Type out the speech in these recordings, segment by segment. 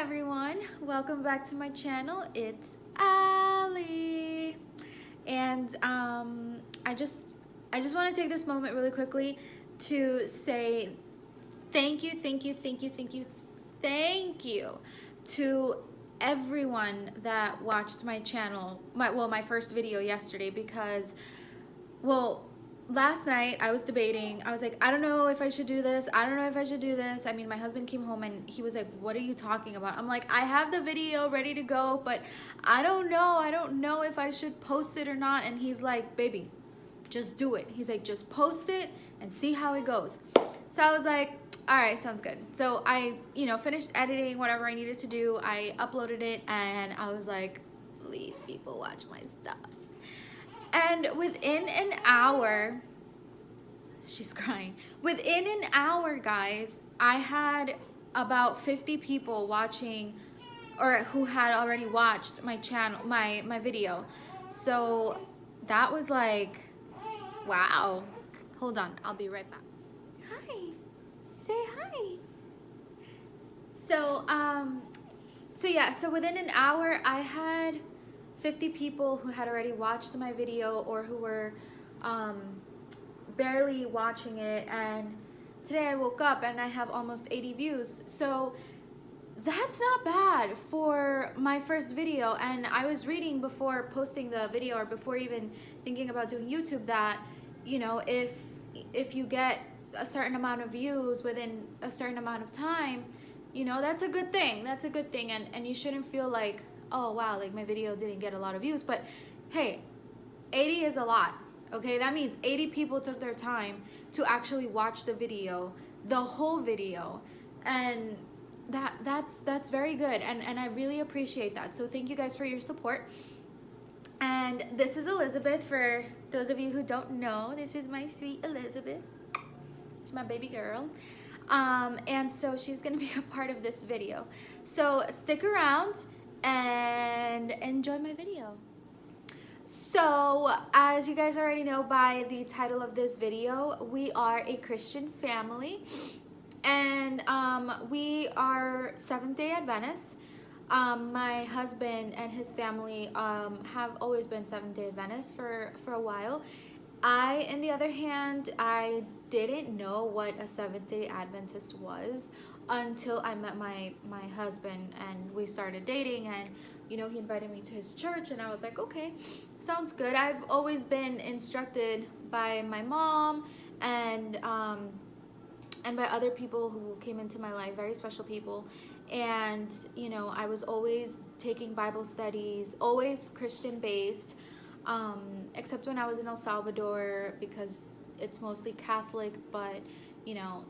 everyone, welcome back to my channel. It's Ali, and I just want to take this moment really quickly to say thank you to everyone that watched my channel, my first video yesterday, because last night I was debating. I was like, I don't know if I should do this. I don't know if I should do this. I mean, my husband came home and he was like, what are you talking about? I'm like, I have the video ready to go, but I don't know. I don't know if I should post it or not. And he's like, baby, just do it. He's like, just post it and see how it goes. So I was like, all right, sounds good. So I, finished editing whatever I needed to do. I uploaded it and I was like, please, people, watch my stuff. And within an hour, she's crying. Within an hour, guys, I had about 50 people watching, or who had already watched my channel, my video. So that was like, wow. Hold on, I'll be right back. Hi, say hi. So within an hour, I had 50 people who had already watched my video or who were barely watching it, and today I woke up and I have almost 80 views. So that's not bad for my first video. And I was reading before posting the video, or before even thinking about doing YouTube, that if you get a certain amount of views within a certain amount of time, that's a good thing. That's a good thing. And you shouldn't feel like, oh wow, like my video didn't get a lot of views. But hey, 80 is a lot. Okay, that means 80 people took their time to actually watch the video, the whole video, and that's very good, and I really appreciate that. So thank you guys for your support. And this is Elizabeth. For those of you who don't know, this is my sweet Elizabeth. She's my baby girl. And so she's gonna be a part of this video. So stick around and enjoy my video. So as you guys already know by the title of this video, we are a Christian family, and we are Seventh-Day Adventists. My husband and his family have always been Seventh-Day Adventists for a while. I, on the other hand, I didn't know what a Seventh-Day Adventist was until I met my husband and we started dating, and he invited me to his church, and I was like, okay, sounds good. I've always been instructed by my mom and by other people who came into my life, very special people, and I was always taking Bible studies, always Christian based, except when I was in El Salvador, because it's mostly Catholic, but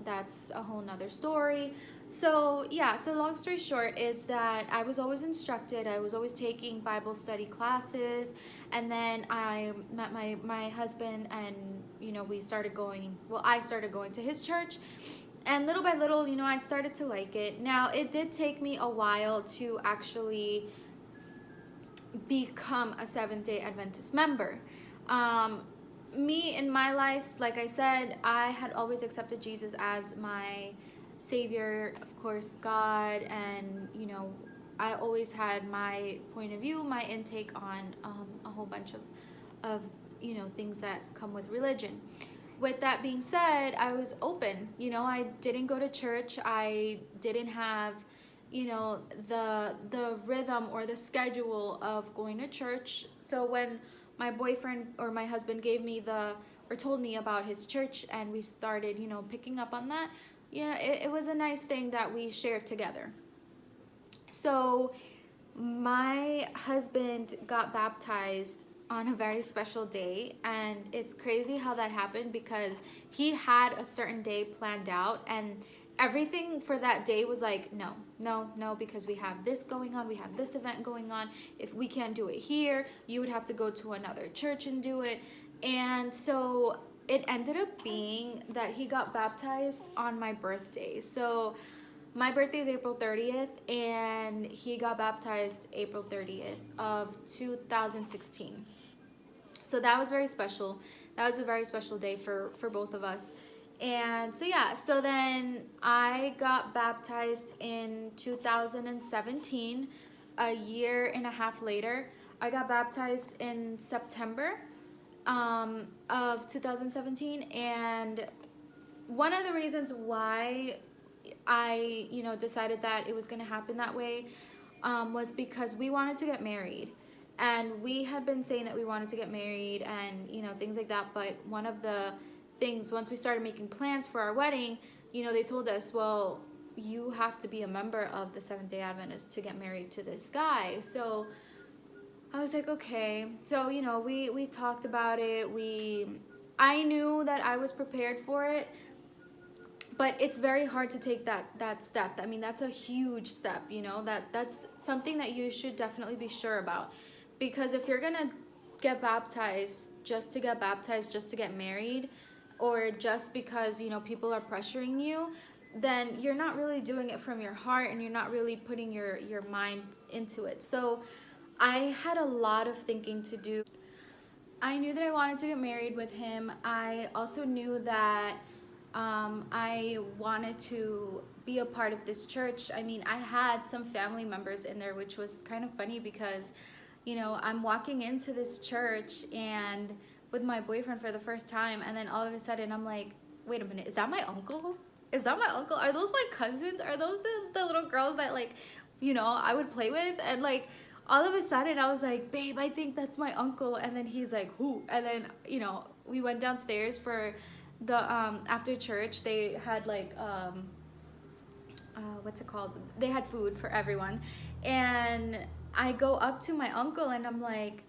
that's a whole nother story. So yeah, so long story short is that I was always instructed, I was always taking Bible study classes, and then I met my husband, and we started going, I started going to his church, and little by little, I started to like it. Now, it did take me a while to actually become a Seventh-Day Adventist member. Me, in my life, like I said, I had always accepted Jesus as my Savior, of course, God, and I always had my point of view, my intake on a whole bunch of things that come with religion. With that being said, I was open. I didn't go to church. I didn't have the rhythm or the schedule of going to church. So when my boyfriend or my husband told me about his church, and we started, picking up on that, it was a nice thing that we shared together. So my husband got baptized on a very special day, and it's crazy how that happened, because he had a certain day planned out, and everything for that day was like, no, because we have this going on, we have this event going on. If we can't do it here, you would have to go to another church and do it. And so it ended up being that he got baptized on my birthday. So my birthday is April 30th, and he got baptized April 30th of 2016. So that was very special. That was a very special day for both of us. And so yeah, so then I got baptized in 2017, a year and a half later. I got baptized in September of 2017, and one of the reasons why I, decided that it was going to happen that way was because we wanted to get married. And we had been saying that we wanted to get married and, things like that. But one of the things, once we started making plans for our wedding, they told us, well, you have to be a member of the Seventh-Day Adventist to get married to this guy. So I was like, okay. So, we talked about it. I knew that I was prepared for it, but it's very hard to take that step. I mean, that's a huge step, that's something that you should definitely be sure about. Because if you're gonna get baptized just to get baptized, just to get married, or just because, people are pressuring you, then you're not really doing it from your heart, and you're not really putting your mind into it. So I had a lot of thinking to do. I knew that I wanted to get married with him. I also knew that I wanted to be a part of this church. I mean, I had some family members in there, which was kind of funny because, I'm walking into this church and with my boyfriend for the first time, and then all of a sudden I'm like, wait a minute, is that my uncle? Is that my uncle? Are those my cousins? Are those the little girls that, like, I would play with? And like, all of a sudden I was like, babe, I think that's my uncle. And then he's like, who? And then, we went downstairs for the after church. They had like what's it called? They had food for everyone. And I go up to my uncle and I'm like,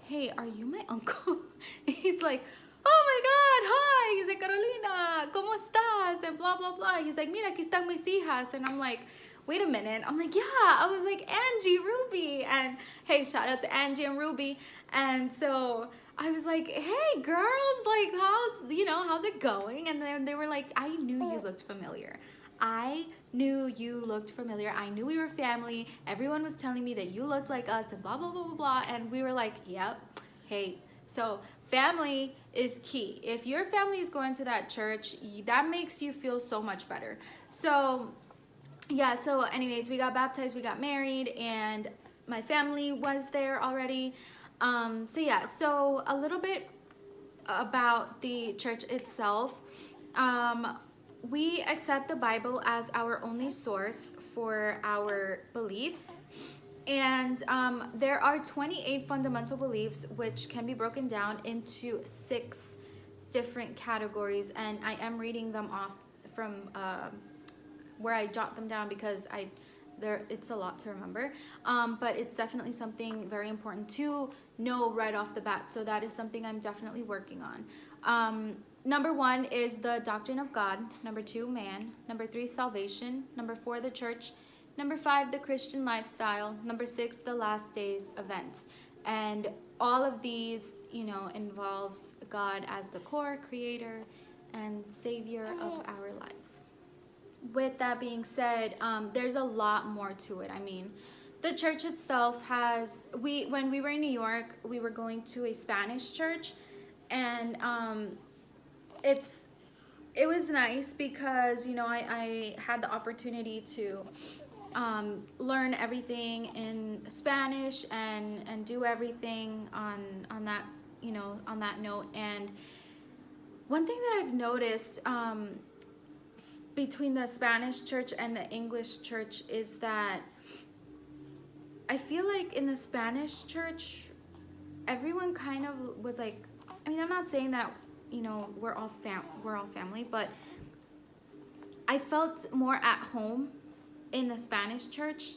hey, are you my uncle? He's like, oh my God, hi. He's like, Carolina, ¿cómo estás? And blah, blah, blah. He's like, mira, aquí están mis hijas. And I'm like, wait a minute. I'm like, yeah. I was like, Angie, Ruby. And hey, shout out to Angie and Ruby. And so I was like, hey, girls, like, how's it going? And then they were like, I knew you looked familiar. I knew you looked familiar. I knew we were family. Everyone was telling me that you looked like us and blah, blah, blah, blah, blah. And we were like, yep. Hey, so family is key. If your family is going to that church, that makes you feel so much better. So yeah, so anyways, we got baptized, we got married, and my family was there already. So yeah, so a little bit about the church itself. We accept the Bible as our only source for our beliefs. And there are 28 fundamental beliefs, which can be broken down into 6 different categories. And I am reading them off from where I jot them down because it's a lot to remember. But it's definitely something very important to know right off the bat. So that is something I'm definitely working on. Number 1 is the doctrine of God. Number 2, man. Number 3, salvation. Number 4, the church. Number 5, the Christian lifestyle. Number 6, the last days events. And all of these, involves God as the core, creator, and savior of our lives. With that being said, there's a lot more to it. I mean, the church itself when we were in New York, we were going to a Spanish church, and it was nice because, I had the opportunity to learn everything in Spanish and do everything on that, on that note. And one thing that I've noticed between the Spanish church and the English church is that I feel like in the Spanish church, everyone kind of was like, I mean, I'm not saying that, we're all family, but I felt more at home in the Spanish church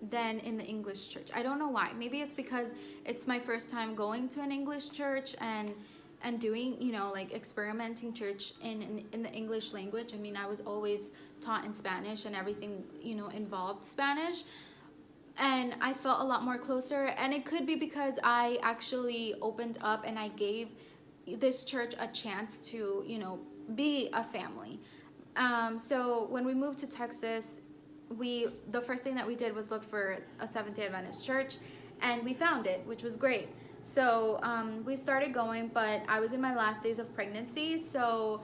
than in the English church. I don't know why. Maybe it's because it's my first time going to an English church and doing, like experimenting church in the English language. I mean, I was always taught in Spanish and everything, involved Spanish. And I felt a lot more closer. And it could be because I actually opened up and I gave this church a chance to, be a family. So when we moved to Texas, the first thing that we did was look for a Seventh-Day Adventist church, and we found it, which was great. So we started going, but I was in my last days of pregnancy, so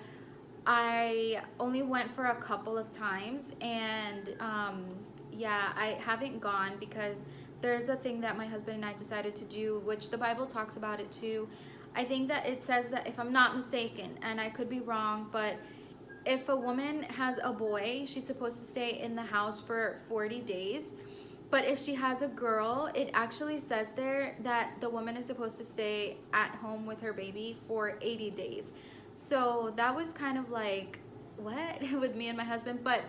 I only went for a couple of times, and yeah, I haven't gone because there's a thing that my husband and I decided to do, which the Bible talks about it too. I think that it says that, if I'm not mistaken, and I could be wrong, but if a woman has a boy, she's supposed to stay in the house for 40 days. But if she has a girl, it actually says there that the woman is supposed to stay at home with her baby for 80 days. So that was kind of like, what? With me and my husband. But,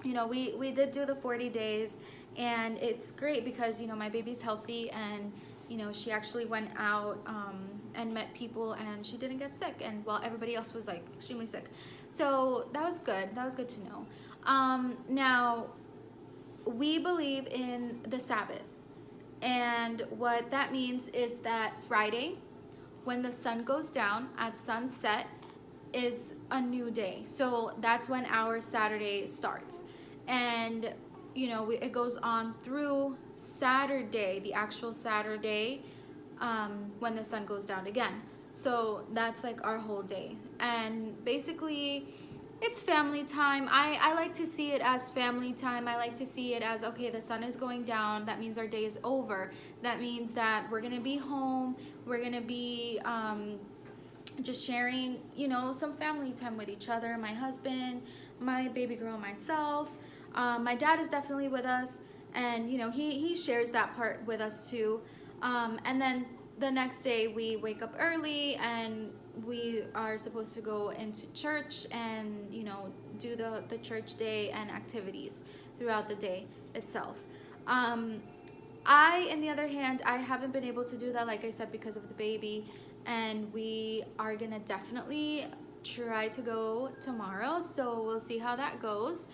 you know, we did do the 40 days, and it's great because, you know, my baby's healthy, and, you know, she actually went out and met people, and she didn't get sick, and while everybody else was like extremely sick. So that was good. That was good to know. Now, we believe in the Sabbath, and what that means is that Friday, when the sun goes down at sunset, is a new day. So that's when our Saturday starts, and you know, it goes on through Saturday, the actual Saturday, when the sun goes down again. So that's like our whole day, and basically it's family time. I like to see it as family time. I like to see it as, okay, the sun is going down. That means our day is over. That means that we're going to be home. We're going to be just sharing, you know, some family time with each other. My husband, my baby girl, myself. My dad is definitely with us. And, you know, he shares that part with us too. And then the next day we wake up early, and we are supposed to go into church and, you know, do the church day and activities throughout the day itself. I, on the other hand, I haven't been able to do that, like I said, because of the baby, and we are gonna definitely try to go tomorrow, so we'll see how that goes.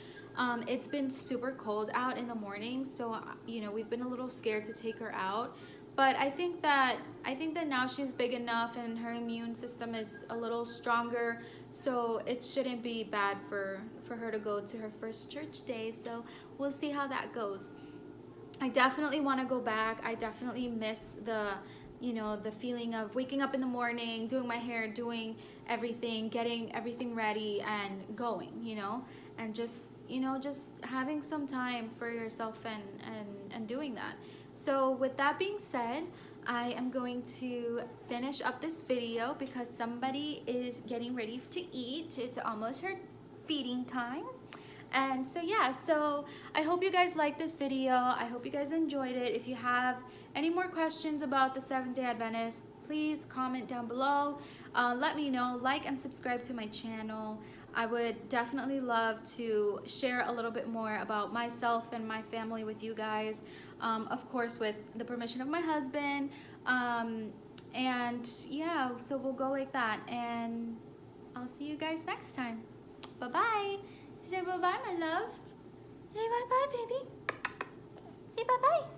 It's been super cold out in the morning, so, you know, we've been a little scared to take her out. But I think that now she's big enough and her immune system is a little stronger, so it shouldn't be bad for her to go to her first church day. So we'll see how that goes. I definitely want to go back. I definitely miss the, you know, the feeling of waking up in the morning, doing my hair, doing everything, getting everything ready and going, you know, and just, you know, just having some time for yourself and doing that. So with that being said, I am going to finish up this video because somebody is getting ready to eat. It's almost her feeding time. And so yeah, so I hope you guys liked this video. I hope you guys enjoyed it. If you have any more questions about the Seventh-Day Adventist, please comment down below. Let me know. Like and subscribe to my channel. I would definitely love to share a little bit more about myself and my family with you guys. Of course, with the permission of my husband. And yeah, so we'll go like that. And I'll see you guys next time. Bye-bye. Say bye-bye, my love. Say bye-bye, baby. Say bye-bye.